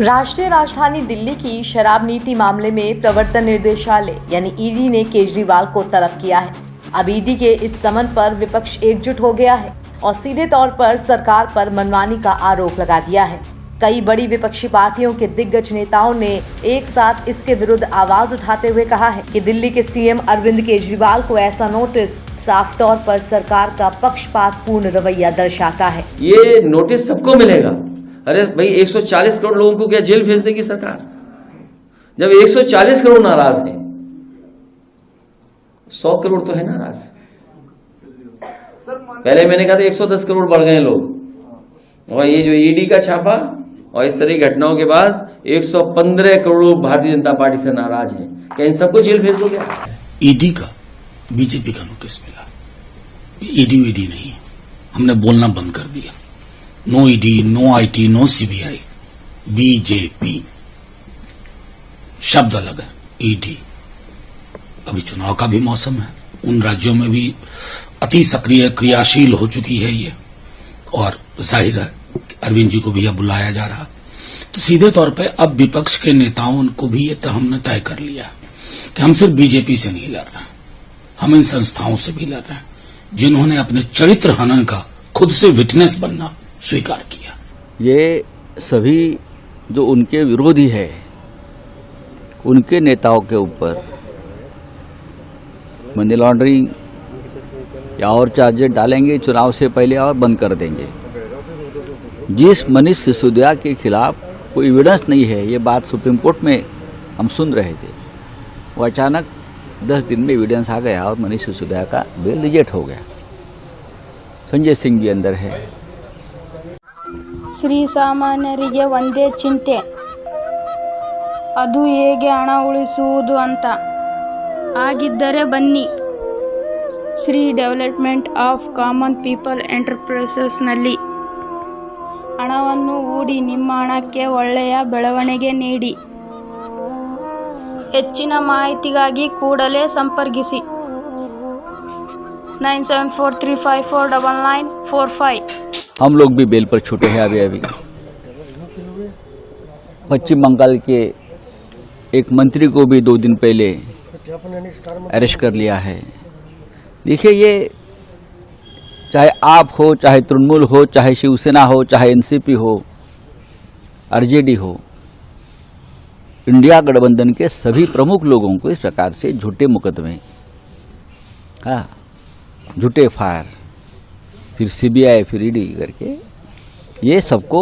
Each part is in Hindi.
राष्ट्रीय राजधानी दिल्ली की शराब नीति मामले में प्रवर्तन निर्देशालय यानी ईडी ने केजरीवाल को तलब किया है। अब ईडी के इस समन पर विपक्ष एकजुट हो गया है और सीधे तौर पर सरकार पर मनमानी का आरोप लगा दिया है। कई बड़ी विपक्षी पार्टियों के दिग्गज नेताओं ने एक साथ इसके विरुद्ध आवाज उठाते हुए कहा है कि दिल्ली के सीएम अरविंद केजरीवाल को ऐसा नोटिस साफ तौर पर सरकार का पक्षपातपूर्ण रवैया दर्शाता है। ये नोटिस सबको मिलेगा। अरे भाई 140 करोड़ लोगों को क्या जेल भेज देगी सरकार? जब 140 करोड़ नाराज हैं, 100 करोड़ तो है नाराज। पहले मैंने कहा था 110 करोड़ बढ़ गए लोग, और ये जो ईडी का छापा और इस तरह की घटनाओं के बाद 115 करोड़ भारतीय जनता पार्टी से नाराज हैं। क्या इन सबको जेल भेज दोगे? ईडी का बीजेपी का नोटिस मिला। ईडी नहीं, हमने बोलना बंद कर दिया। No ED, no IT, no CBI, BJP शब्द अलग है। ईडी अभी चुनाव का भी मौसम है, उन राज्यों में भी अति सक्रिय क्रियाशील हो चुकी है ये, और जाहिर है अरविंद जी को भी अब बुलाया जा रहा। तो सीधे तौर पे अब विपक्ष के नेताओं को भी ये हमने तय कर लिया कि हम सिर्फ बीजेपी से नहीं लड़ रहे, हम इन संस्थाओं से भी लड़ रहे हैं जिन्होंने अपने चरित्र हनन का खुद से विटनेस बनना स्वीकार किया। ये सभी जो उनके विरोधी है, उनके नेताओं के ऊपर मनी लॉन्ड्रिंग या और चार्जेस डालेंगे चुनाव से पहले और बंद कर देंगे। जिस मनीष सिसोदिया के खिलाफ कोई एविडेंस नहीं है, ये बात सुप्रीम कोर्ट में हम सुन रहे थे, वो अचानक 10 दिन में एविडेंस आ गया और मनीष सिसोदिया का बेल रिजेक्ट हो गया। संजय सिंह भी अंदर है। ಶ್ರೀಸಾಮಾನ್ಯರಿಗೆ ಒಂದೇ ಚಿಂತೆ, ಅದು ಹೇಗೆ ಹಣ ಉಳಿಸುವುದು ಅಂತ. ಆಗಿದ್ದರೆ ಬನ್ನಿ, Shri development of common people ಎಂಟರ್ಪ್ರೈಸಸ್ನಲ್ಲಿ ಹಣವನ್ನು ಹೂಡಿ ನಿಮ್ಮ ಹಣಕ್ಕೆ ಒಳ್ಳೆಯ ಬೆಳವಣಿಗೆ ನೀಡಿ. ಹೆಚ್ಚಿನ ಮಾಹಿತಿಗಾಗಿ ಕೂಡಲೇ ಸಂಪರ್ಕಿಸಿ 9743549945। हम लोग भी बेल पर छूटे हैं। अभी पश्चिम बंगाल के एक मंत्री को भी 2 दिन पहले अरेस्ट कर लिया है। देखिए, ये चाहे आप हो, चाहे तृणमूल हो, चाहे शिवसेना हो, चाहे एनसीपी हो, आरजेडी हो, इंडिया गठबंधन के सभी प्रमुख लोगों को इस प्रकार से झूठे मुकदमे, झूठे एफआईआर, फिर सीबीआई, फिर ईडी करके ये सबको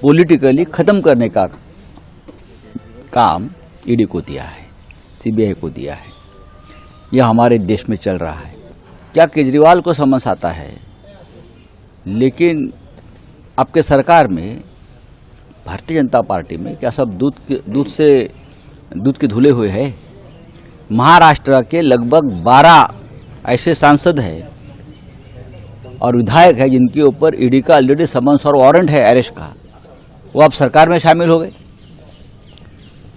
पॉलिटिकली खत्म करने का काम ईडी को दिया है, सीबीआई को दिया है। यह हमारे देश में चल रहा है। क्या केजरीवाल को समझ आता है? लेकिन आपके सरकार में, भारतीय जनता पार्टी में क्या सब दूध के धुले हुए हैं? महाराष्ट्र के लगभग 12 ऐसे सांसद हैं और विधायक है जिनके ऊपर ईडी का ऑलरेडी समन्स और वारंट है अरेस्ट का, वो अब सरकार में शामिल हो गए।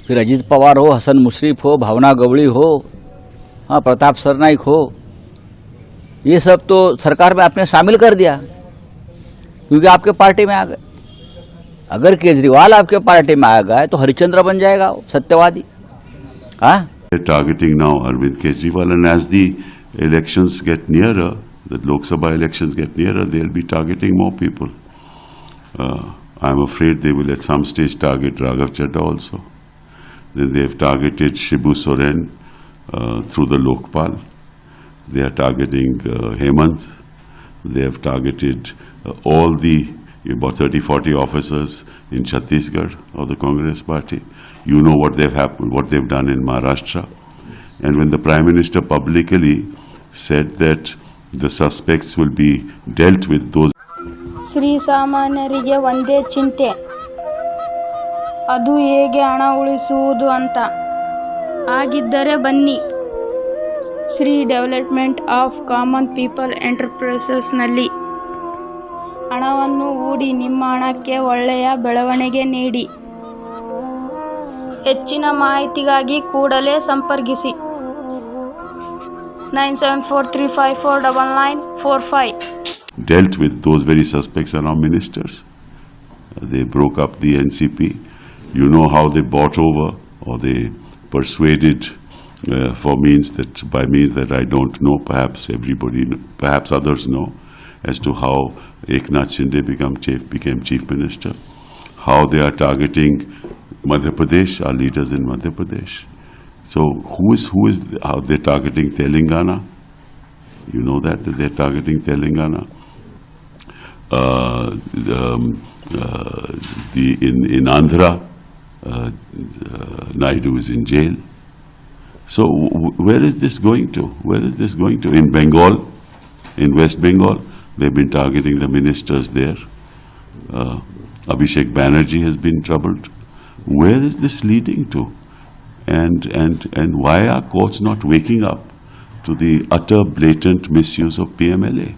फिर अजीत पवार हो, हसन मुश्रीफ हो, भावना गवड़ी हो, प्रताप सरनाइक हो, ये सब तो सरकार में आपने शामिल कर दिया क्योंकि आपके पार्टी में आ गए। अगर केजरीवाल आपके पार्टी में आ गए तो हरिश्चंद्र बन जाएगा सत्यवादी। Targeting now Arvind Kejriwal, and as the elections get nearer, the Lok Sabha elections get nearer, they'll be targeting more people. I'm afraid they will at some stage target Raghav Chadha also. Then they've targeted Shibu Soren through the Lokpal. They are targeting Hemant. They have targeted all the about 30-40 officers in Chhattisgarh of the Congress party. You know what they've done in Maharashtra. And when the Prime Minister publicly said that the suspects will be dealt with, those ಶ್ರೀಸಾಮಾನ್ಯರಿಗೆ ಒಂದೇ ಚಿಂತೆ, ಅದು ಹೇಗೆ ಹಣ ಉಳಿಸುವುದು ಅಂತ. ಆಗಿದ್ದರೆ ಬನ್ನಿ, Shri development of common people ಎಂಟರ್ಪ್ರೈಸಸ್ನಲ್ಲಿ ಹಣವನ್ನು ಹೂಡಿ ನಿಮ್ಮ ಹಣಕ್ಕೆ ಒಳ್ಳೆಯ ಬೆಳವಣಿಗೆ ನೀಡಿ. ಹೆಚ್ಚಿನ ಮಾಹಿತಿಗಾಗಿ ಕೂಡಲೇ ಸಂಪರ್ಕಿಸಿ 9743549945। dealt with those very suspects are now ministers. They broke up the NCP. You know how they bought over or they persuaded by means that I don't know, perhaps others know, as to how Eknath Shinde became Chief Minister, how they are targeting Madhya Pradesh, our leaders in Madhya Pradesh. So how they're targeting Telangana? You know that they're targeting Telangana. In Andhra, Naidu is in jail. So where is this going to? Where is this going to? In Bengal, in West Bengal, they've been targeting the ministers there. Abhishek Banerjee has been troubled. Where is this leading to? And why are courts not waking up to the utter blatant misuse of PMLA?